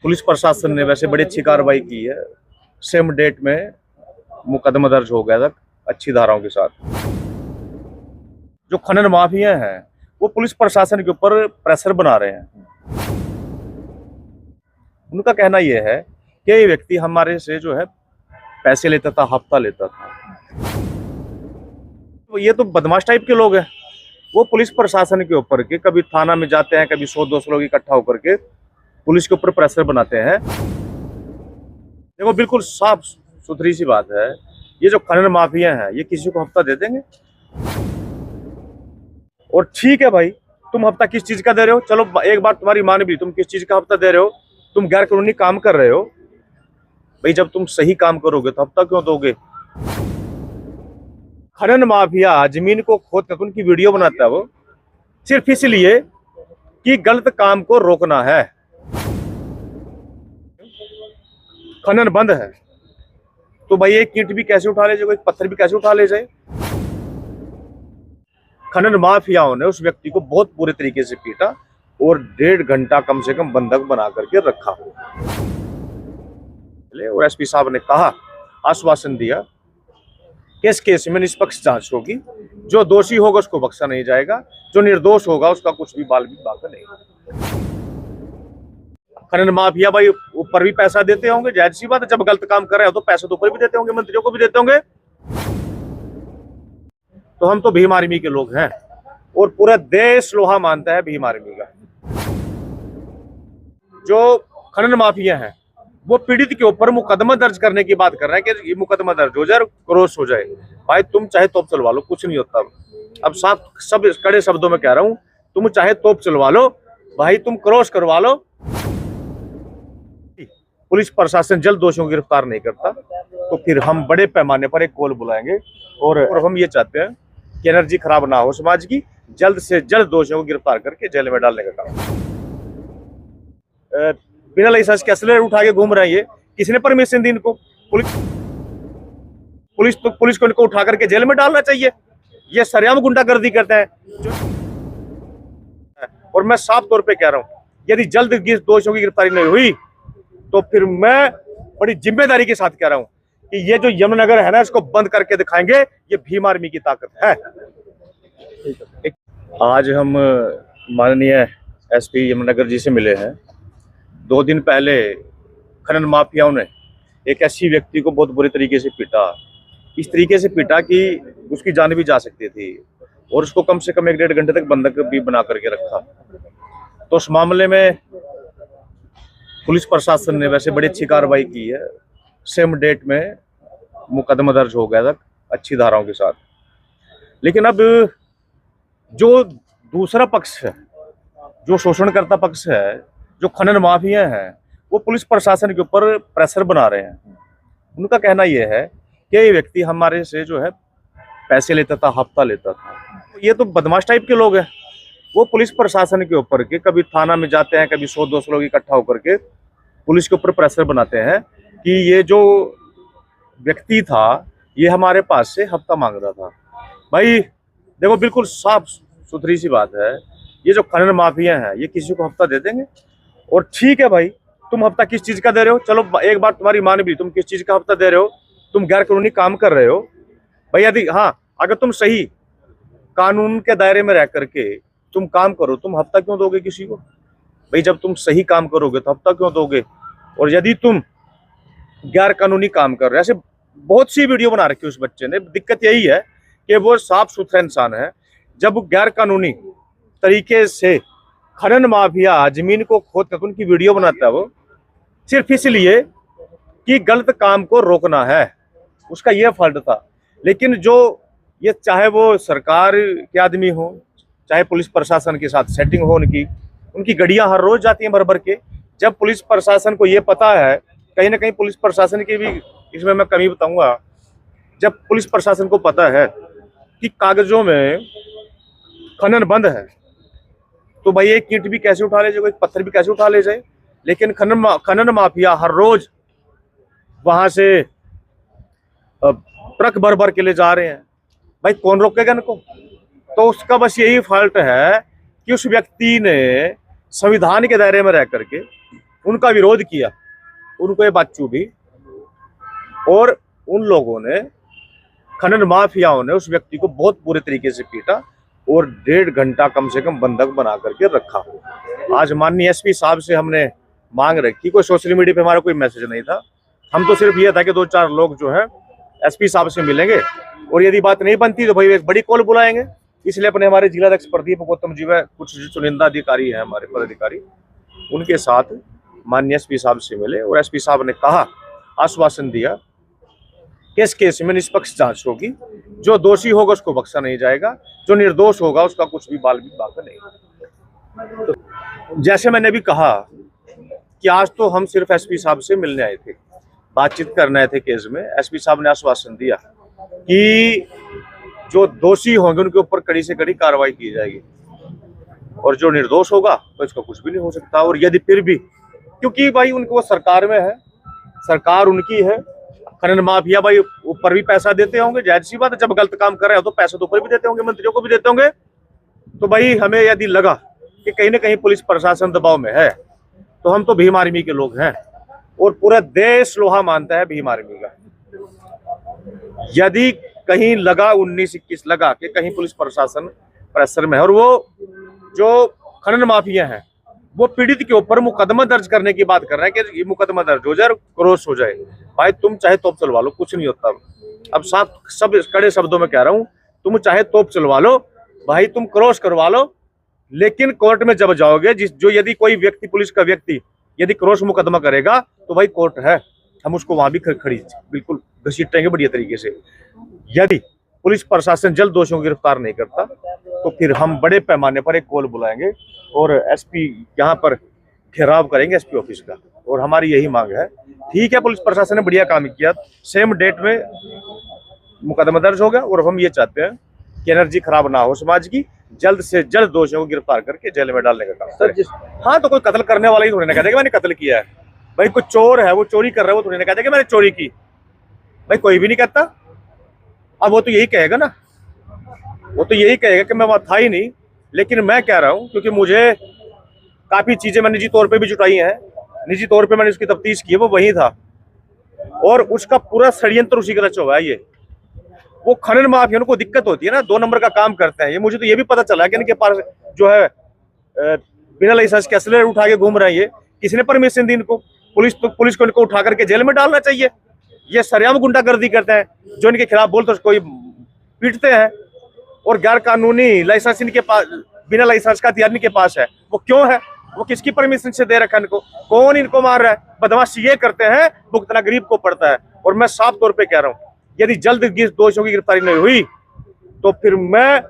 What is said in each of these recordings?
Police प्रशासन ने वैसे बड़ी अच्छी कार्रवाई की है। सेम डेट में मुकदमा दर्ज हो गया था अच्छी धाराओं के साथ। जो खनन माफिया हैं वो पुलिस प्रशासन के ऊपर प्रेशर बना रहे हैं। उनका कहना यह है कि ये व्यक्ति हमारे से जो है पैसे लेता था, हफ्ता लेता था। ये तो बदमाश टाइप के लोग हैं। वो पुलिस प्रशासन के ऊपर के कभी थाना में जाते हैं, कभी 100-200 लोग इकट्ठा होकर के पुलिस के ऊपर प्रेशर बनाते हैं। देखो बिल्कुल साफ सुथरी सी बात है, ये जो खनन माफिया हैं ये किसी को हफ्ता दे देंगे। और ठीक है भाई, तुम हफ्ता किस चीज का दे रहे हो, चलो एक बार तुम्हारी मान भी, तुम किस चीज का हफ्ता दे रहे हो, तुम गैर कानूनी काम कर रहे हो। भाई जब तुम सही काम करोगे तो हफ्ता क्यों दोगे। खनन माफिया जमीन को खोद कर उनकी वीडियो बनाता है, वो सिर्फ इसलिए कि गलत काम को रोकना है। खनन बंद है तो भाई एक ईंट भी कैसे उठा ले जाए, एक पत्थर भी कैसे उठा ले जाए। खनन माफियाओं ने उस व्यक्ति को बहुत बुरे तरीके से पीटा और 1.5 घंटा कम से कम बंधक बना करके रखा। और एसपी साहब ने कहा, आश्वासन दिया कि इस केस में निष्पक्ष जांच होगी, जो दोषी होगा उसको बख्शा नहीं जाएगा, जो निर्दोष होगा उसका कुछ भी बाल भी बाका नहीं। खनन माफिया भाई ऊपर भी पैसा देते होंगे, जाहिर सी बात है, जब गलत काम कर रहे हो तो पैसा तो ऊपर भी देते होंगे, मंत्रियों को भी देते होंगे। तो हम तो भीम आर्मी के लोग हैं और पूरा देश लोहा मानता है भीम आर्मी का। जो खनन माफिया हैं वो पीड़ित के ऊपर मुकदमा दर्ज करने की बात कर रहे हैं कि ये मुकदमा दर्ज हो जाए, क्रॉस हो जाए। भाई तुम चाहे तोप चलवा लो, कुछ नहीं होता। अब साफ सब कड़े शब्दों में कह रहा हूं, तुम चाहे तोप चलवा लो भाई, तुम क्रॉस करवा लो। पुलिस प्रशासन जल्द दोषियों को गिरफ्तार नहीं करता तो फिर हम बड़े पैमाने पर एक कॉल बुलाएंगे और हम ये चाहते हैं कि एनर्जी खराब ना हो समाज की, जल्द से जल्द दोषियों को गिरफ्तार करके जेल में डालने का काम। बिना लाइसेंस के असले उठा के घूम रहे हैं, ये किसने परमिशन दी इनको। पुलिस को इनको उठा करके जेल में डालना चाहिए। ये सरेआम गुंडागर्दी करते हैं। और मैं साफ तौर पे कह रहा हूं, यदि जल्द दोषियों की गिरफ्तारी नहीं हुई तो फिर मैं बड़ी जिम्मेदारी के साथ कह रहा हूं कि ये जो यमुनानगर है ना, इसको बंद करके दिखाएंगे। ये भीम आर्मी की ताकत है। आज हम माननीय एसपी यमुनानगर जी से मिले हैं। 2 दिन पहले खनन माफियाओं ने एक ऐसी व्यक्ति को बहुत बुरे तरीके से पीटा, इस तरीके से पीटा कि उसकी जान भी जा सकती थी, और उसको कम से कम 1-1.5 घंटे तक बंधक भी बना करके रखा। तो उस मामले में पुलिस प्रशासन ने वैसे बड़ी अच्छी कार्रवाई की है। सेम डेट में मुकदमा दर्ज हो गया था अच्छी धाराओं के साथ। लेकिन अब जो दूसरा पक्ष है, जो शोषणकर्ता पक्ष है, जो खनन माफिया हैं, वो पुलिस प्रशासन के ऊपर प्रेशर बना रहे हैं। उनका कहना यह है कि ये व्यक्ति हमारे से जो है पैसे लेता था, हफ्ता लेता था। ये तो बदमाश टाइप के लोग हैं। वो पुलिस प्रशासन के ऊपर के कभी थाना में जाते हैं, कभी 100-200 लोग इकट्ठा होकर के पुलिस के ऊपर प्रेशर बनाते हैं कि ये जो व्यक्ति था ये हमारे पास से हफ्ता मांग रहा था। भाई देखो बिल्कुल साफ सुथरी सी बात है, ये जो खनन माफिया हैं ये किसी को हफ्ता दे देंगे। और ठीक है भाई, तुम हफ्ता किस चीज का दे रहे हो, चलो एक बार तुम्हारी मान भी, तुम किस चीज का हफ्ता दे रहे हो, तुम गैर कानूनी काम कर रहे हो। भाई यदि हाँ, अगर तुम सही कानून के दायरे में रह करके तुम काम करो, तुम हफ्ता क्यों दोगे किसी को। भाई जब तुम सही काम करोगे तो हफ्ता क्यों दोगे। और यदि तुम गैर कानूनी काम कर रहे हो, ऐसे बहुत सी वीडियो बना रखी है उस बच्चे ने। दिक्कत यही है कि वो साफ सुथरा इंसान है। जब वो गैर कानूनी तरीके से खनन माफिया जमीन को खोद कर उनकी वीडियो बनाता है, वो सिर्फ इसलिए कि गलत काम को रोकना है, उसका ये फॉल्ट था। लेकिन जो ये चाहे वो सरकार के आदमी हो, चाहे पुलिस प्रशासन के साथ सेटिंग हो, उनकी गड़ियां हर रोज जाती हैं भर भर के। जब पुलिस प्रशासन को ये पता है, कहीं ना कहीं पुलिस प्रशासन की भी इसमें मैं कमी बताऊंगा, जब पुलिस प्रशासन को पता है कि कागजों में खनन बंद है तो भाई एक ईंट भी कैसे उठा ले जाए, एक पत्थर भी कैसे उठा ले जाए। लेकिन खनन माफिया हर रोज वहां से ट्रक भर भर के ले जा रहे हैं। भाई कौन रोकेगा इनको। तो उसका बस यही फॉल्ट है कि उस व्यक्ति ने संविधान के दायरे में रह करके उनका विरोध किया, उनको ये बात चुभी और उन लोगों ने, खनन माफियाओं ने उस व्यक्ति को बहुत बुरे तरीके से पीटा और 1.5 घंटा कम से कम बंधक बना करके रखा। आज माननीय एसपी साहब से हमने मांग रखी, कोई सोशल मीडिया पे हमारा कोई मैसेज नहीं था, हम तो सिर्फ ये था कि 2-4 लोग जो है एसपी साहब से मिलेंगे और यदि बात नहीं बनती तो भाई एक बड़ी कॉल बुलाएंगे। इसलिए अपने हमारे जिलाध्यक्ष प्रदीप गौतम जी व कुछ जो चुनिंदा अधिकारी हैं हमारे पदाधिकारी, उनके साथ माननीय एसपी साहब से मिले और एसपी साहब ने कहा, आश्वासन दिया कि इस केस में निष्पक्ष जांच होगी, जो दोषी होगा उसको बख्शा नहीं जाएगा, जो निर्दोष होगा उसका कुछ भी बाल भी बाका नहीं। तो जैसे मैंने भी कहा कि आज तो हम सिर्फ एसपी साहब से मिलने आए थे, बातचीत करने आए थे केस में। एसपी साहब ने आश्वासन दिया कि जो दोषी होंगे उनके ऊपर कड़ी से कड़ी कार्रवाई की जाएगी और जो निर्दोष होगा तो इसका कुछ भी नहीं हो सकता। और यदि फिर भी, क्योंकि भाई उनको सरकार में है, सरकार उनकी है, खनन माफिया भाई ऊपर भी पैसा देते होंगे, जाहिर सी बात है, जब गलत काम कर रहे हो तो पैसा तो ऊपर भी देते होंगे, मंत्रियों को भी देते होंगे। तो भाई हमें यदि लगा कि कहीं ना कहीं पुलिस प्रशासन दबाव में है तो हम तो भीम आर्मी के लोग हैं और पूरा देश लोहा मानता है भीम आर्मी का। यदि कहीं लगा 19-21 लगा कि कहीं पुलिस प्रशासन प्रेशर में है और वो जो खनन माफिया हैं वो पीड़ित के ऊपर मुकदमा दर्ज करने की बात कर रहे हैं कि ये मुकदमा दर्ज हो जाए, क्रॉस हो जाए, भाई तुम चाहे तोप चलवा लो, कुछ नहीं होता। अब साफ सब कड़े शब्दों में कह रहा हूं, तुम चाहे तोप चलवा लो भाई, तुम क्रॉस करवा लो, लेकिन कोर्ट में जब जाओगे, जो यदि कोई व्यक्ति, पुलिस का व्यक्ति यदि क्रॉस मुकदमा करेगा तो भाई कोर्ट है, हम उसको वहां भी खड़ी बिल्कुल घसीटेंगे बढ़िया तरीके से। यदि पुलिस प्रशासन जल्द दोषियों को गिरफ्तार नहीं करता तो फिर हम बड़े पैमाने पर एक कॉल बुलाएंगे और एसपी यहाँ पर घेराव करेंगे एसपी ऑफिस का, और हमारी यही मांग है। ठीक है, पुलिस प्रशासन ने बढ़िया काम किया, सेम डेट में मुकदमा दर्ज होगा और हम ये चाहते हैं कि एनर्जी खराब ना हो समाज की, जल्द से जल्द दोषियों को गिरफ्तार करके जेल में डालने का काम करें। हाँ, तो कोई कत्ल करने वाला ही थोड़ी ना कहता कि मैंने कत्ल किया है, भाई कोई चोर है वो चोरी कर रहा है वो थोड़ी ना कहता कि मैंने चोरी की, भाई कोई भी नहीं कहता। अब वो तो यही कहेगा ना, वो तो यही कहेगा कि मैं वहां था ही नहीं। लेकिन मैं कह रहा हूं, क्योंकि मुझे काफी चीजें मैं निजी तौर पे भी जुटाई हैं, निजी तौर पे मैंने उसकी तफ्तीश की है, वो वही था और उसका पूरा षड्यंत्र उसी का रचा हुआ है। ये वो खनन माफिया को दिक्कत होती है ना, 2 नंबर का काम करते हैं ये। मुझे तो ये भी पता चला कि इनके पास जो है बिना लाइसेंस के असले उठा के घूम रहे हैं। ये किसने परमिशन दी इनको? पुलिस को इनको उठा करके जेल में डालना चाहिए। ये सरेआम गुंडागर्दी करते हैं, जो इनके खिलाफ बोलते हैं कोई पीटते हैं, और गैर कानूनी लाइसेंस इनके पास, बिना लाइसेंस का हथियार इनके पास है। वो क्यों है? वो किसकी परमिशन से दे रखा है इनको? कौन इनको मार रहा है? बदमाशी ये करते हैं, भुगतना गरीब को पड़ता है। और मैं साफ तौर पे कह रहा हूं, यदि जल्द दोषियों की गिरफ्तारी नहीं हुई तो फिर मैं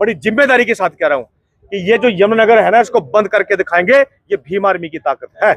बड़ी जिम्मेदारी के साथ कह रहा हूं कि ये जो यमुनानगर है ना, इसको बंद करके दिखाएंगे। ये भीम आर्मी की ताकत है।